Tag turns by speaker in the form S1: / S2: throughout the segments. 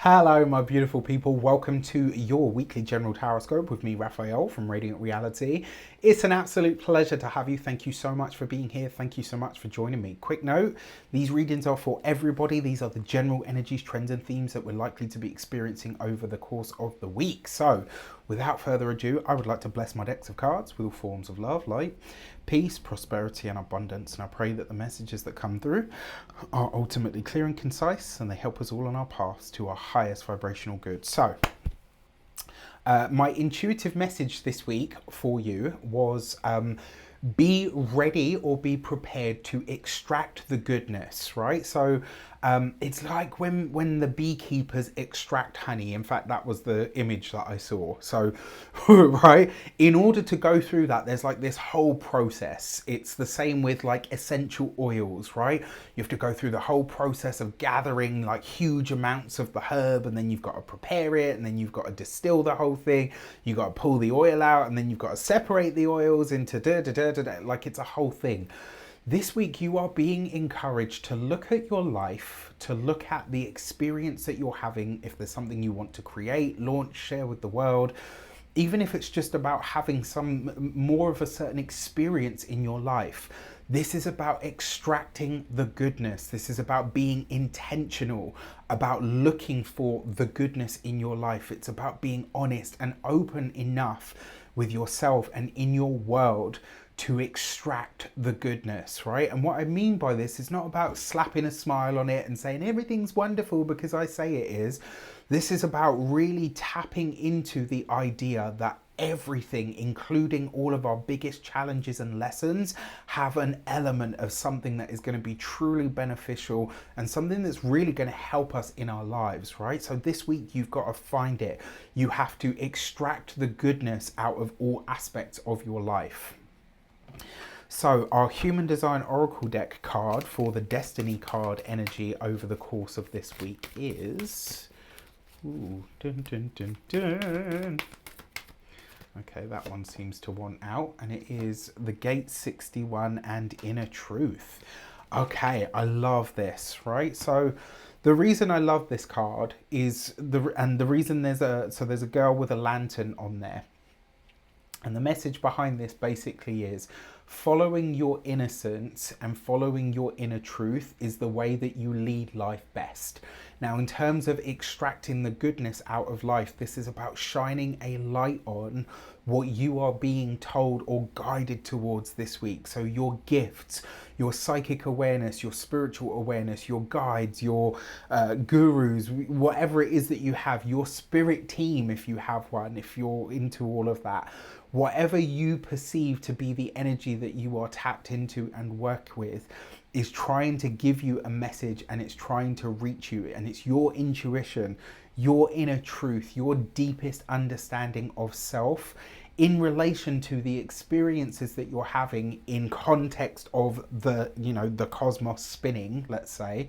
S1: Hello, my beautiful people. Welcome to your weekly general horoscope with me, Raphael from Radiant Reality. It's an absolute pleasure to have you. Thank you so much for being here. Thank you so much for joining me. Quick note, these readings are for everybody. These are the general energies, trends, and themes that we're likely to be experiencing over the course of the week. So, without further ado, I would like to bless my decks of cards with all forms of love, light, peace, prosperity, and abundance. And I pray that the messages that come through are ultimately clear and concise, and they help us all on our paths to our highest vibrational good. So, my intuitive message this week for you was be ready or be prepared to extract the goodness, right? So it's like when the beekeepers extract honey. In fact, that was the image that I saw. So, right, in order to go through that, there's like this whole process. It's the same with like essential oils, right? You have to go through the whole process of gathering like huge amounts of the herb, and then you've got to prepare it, and then you've got to distill the whole thing. You've got to pull the oil out, and then you've got to separate the oils into like it's a whole thing. This week, you are being encouraged to look at your life, to look at the experience that you're having. If there's something you want to create, launch, share with the world, even if it's just about having some more of a certain experience in your life. This is about extracting the goodness. This is about being intentional, about looking for the goodness in your life. It's about being honest and open enough with yourself and in your world to extract the goodness, right? And what I mean by this is not about slapping a smile on it and saying everything's wonderful because I say it is. This is about really tapping into the idea that everything, including all of our biggest challenges and lessons, have an element of something that is going to be truly beneficial and something that's really going to help us in our lives, right? So this week you've got to find it. You have to extract the goodness out of all aspects of your life. So our Human Design Oracle deck card for the Destiny card energy over the course of this week is... Ooh, dun, dun, dun, dun. Okay, that one seems to want out, and it is the Gate 61 and Inner Truth. Okay, I love this, right? So the reason I love this card is the reason there's a girl with a lantern on there. And the message behind this basically is following your innocence and following your inner truth is the way that you lead life best. Now, in terms of extracting the goodness out of life, this is about shining a light on what you are being told or guided towards this week. So your gifts, your psychic awareness, your spiritual awareness, your guides, your gurus, whatever it is that you have, your spirit team, if you have one, if you're into all of that, whatever you perceive to be the energy that you are tapped into and work with is trying to give you a message, and it's trying to reach you, and it's your intuition, your inner truth, your deepest understanding of self in relation to the experiences that you're having in context of the cosmos spinning, let's say.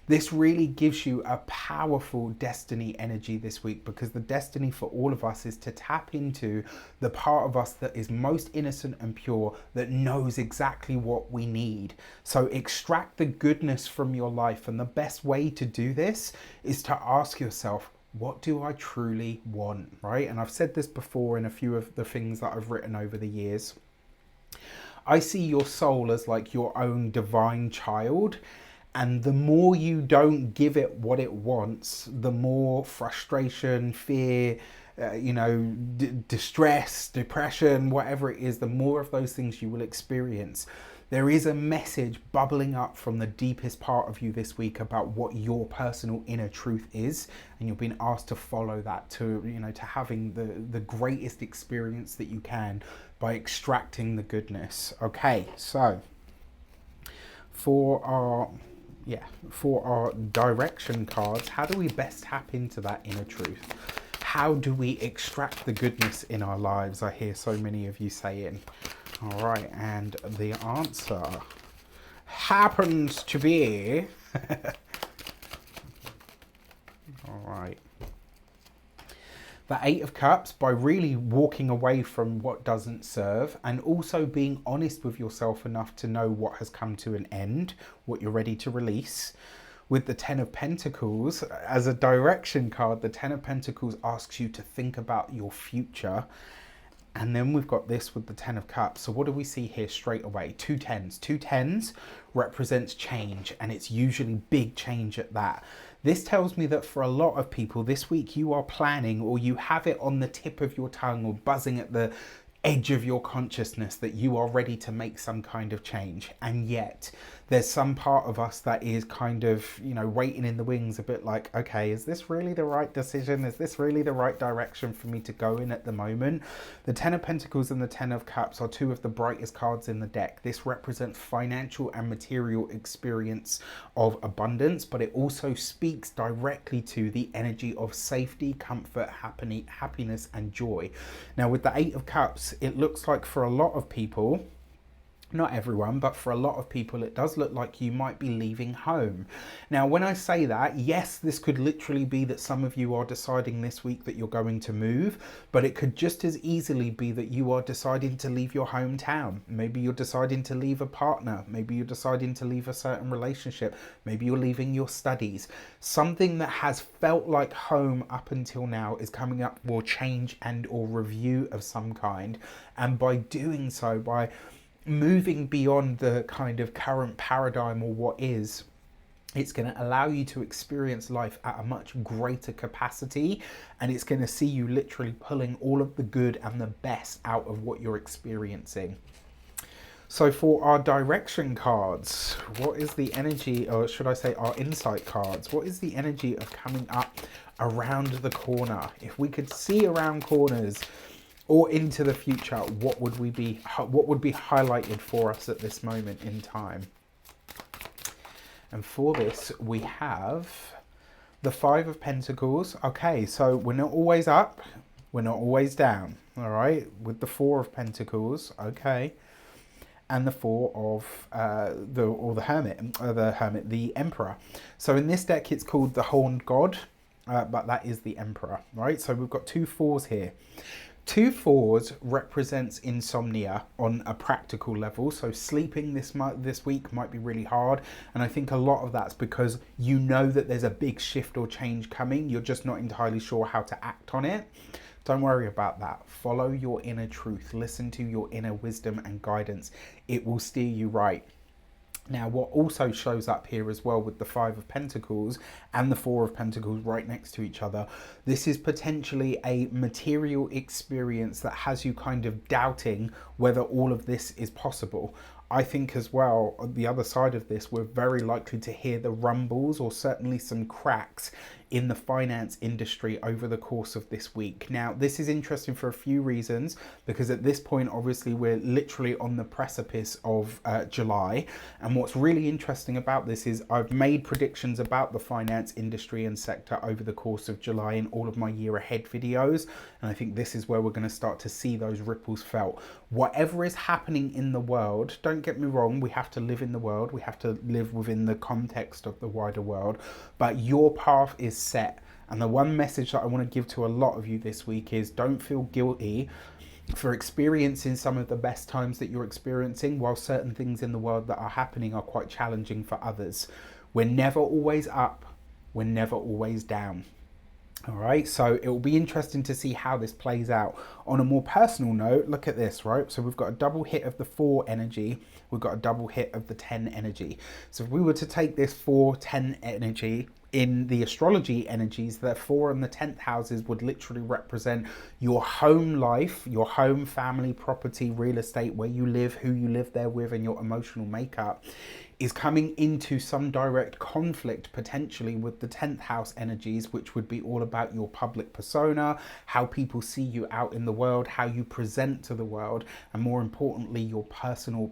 S1: This really gives you a powerful destiny energy this week, because the destiny for all of us is to tap into the part of us that is most innocent and pure, that knows exactly what we need. So extract the goodness from your life. And the best way to do this is to ask yourself, what do I truly want, right? And I've said this before in a few of the things that I've written over the years. I see your soul as like your own divine child. And the more you don't give it what it wants, the more frustration, fear, distress, depression, whatever it is, the more of those things you will experience. There is a message bubbling up from the deepest part of you this week about what your personal inner truth is, and you're being asked to follow that, to having the greatest experience that you can by extracting the goodness. Okay, so for our direction cards, how do we best tap into that inner truth? How do we extract the goodness in our lives? I hear so many of you saying. All right, and the answer happens to be all right, the Eight of Cups, by really walking away from what doesn't serve, and also being honest with yourself enough to know what has come to an end, what you're ready to release. with the Ten of Pentacles as a direction card. The Ten of Pentacles asks you to think about your future. And then we've got this with the Ten of Cups. So what do we see here straight away? Two tens. Two tens represents change, and it's usually big change at that. This tells me that for a lot of people this week, you are planning, or you have it on the tip of your tongue or buzzing at the edge of your consciousness that you are ready to make some kind of change. And yet there's some part of us that is kind of, you know, waiting in the wings, a bit like, okay, is this really the right decision? Is this really the right direction for me to go in at the moment? The Ten of Pentacles and the Ten of Cups are two of the brightest cards in the deck. This represents financial and material experience of abundance, but it also speaks directly to the energy of safety, comfort, happiness, and joy. Now with the Eight of Cups, it looks like for a lot of people, not everyone, but for a lot of people, it does look like you might be leaving home. Now, when I say that, yes, this could literally be that some of you are deciding this week that you're going to move, but it could just as easily be that you are deciding to leave your hometown. Maybe you're deciding to leave a partner. Maybe you're deciding to leave a certain relationship. Maybe you're leaving your studies. Something that has felt like home up until now is coming up for change and or review of some kind. And by doing so, by moving beyond the kind of current paradigm or what is, it's going to allow you to experience life at a much greater capacity, and it's going to see you literally pulling all of the good and the best out of what you're experiencing. So for our direction cards, what is the energy, or should I say our insight cards, what is the energy of coming up around the corner? If we could see around corners or into the future, what would be highlighted for us at this moment in time? And for this, we have the Five of Pentacles. Okay, so we're not always up, we're not always down. All right, with the Four of Pentacles, okay, and the Four of the Emperor. So in this deck, it's called the Horned God, but that is the Emperor, right? So we've got two fours here. Two fours represents insomnia on a practical level. So sleeping this week might be really hard. And I think a lot of that's because you know that there's a big shift or change coming. You're just not entirely sure how to act on it. Don't worry about that. Follow your inner truth. Listen to your inner wisdom and guidance. It will steer you right. Now, what also shows up here as well with the Five of Pentacles and the Four of Pentacles right next to each other, this is potentially a material experience that has you kind of doubting whether all of this is possible. I think as well, on the other side of this, we're very likely to hear the rumbles or certainly some cracks in the finance industry over the course of this week. Now, this is interesting for a few reasons, because at this point, obviously, we're literally on the precipice of July. And what's really interesting about this is I've made predictions about the finance industry and sector over the course of July in all of my year ahead videos. And I think this is where we're going to start to see those ripples felt. Whatever is happening in the world, don't get me wrong, we have to live in the world. We have to live within the context of the wider world. But your path is set. And the one message that I want to give to a lot of you this week is don't feel guilty for experiencing some of the best times that you're experiencing, while certain things in the world that are happening are quite challenging for others. We're never always up, we're never always down. All right, so it will be interesting to see how this plays out. On a more personal note, look at this, right? So we've got a double hit of the 4 energy, we've got a double hit of the 10 energy. So if we were to take this 4-10 energy, in the astrology energies, the 4 and the 10th houses would literally represent your home life, your home, family, property, real estate, where you live, who you live there with, and your emotional makeup is coming into some direct conflict potentially with the 10th house energies, which would be all about your public persona, how people see you out in the world, how you present to the world, and more importantly, your personal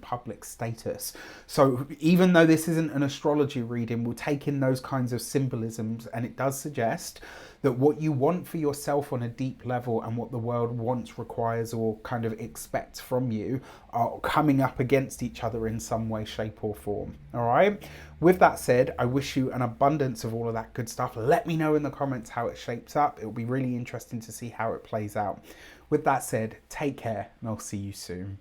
S1: public status. So even though this isn't an astrology reading, we'll take in those kinds of symbolisms, and it does suggest that what you want for yourself on a deep level and what the world wants, requires, or kind of expects from you are coming up against each other in some way, shape, or form. All right. With that said, I wish you an abundance of all of that good stuff. Let me know in the comments how it shapes up. It'll be really interesting to see how it plays out. With that said, take care, and I'll see you soon.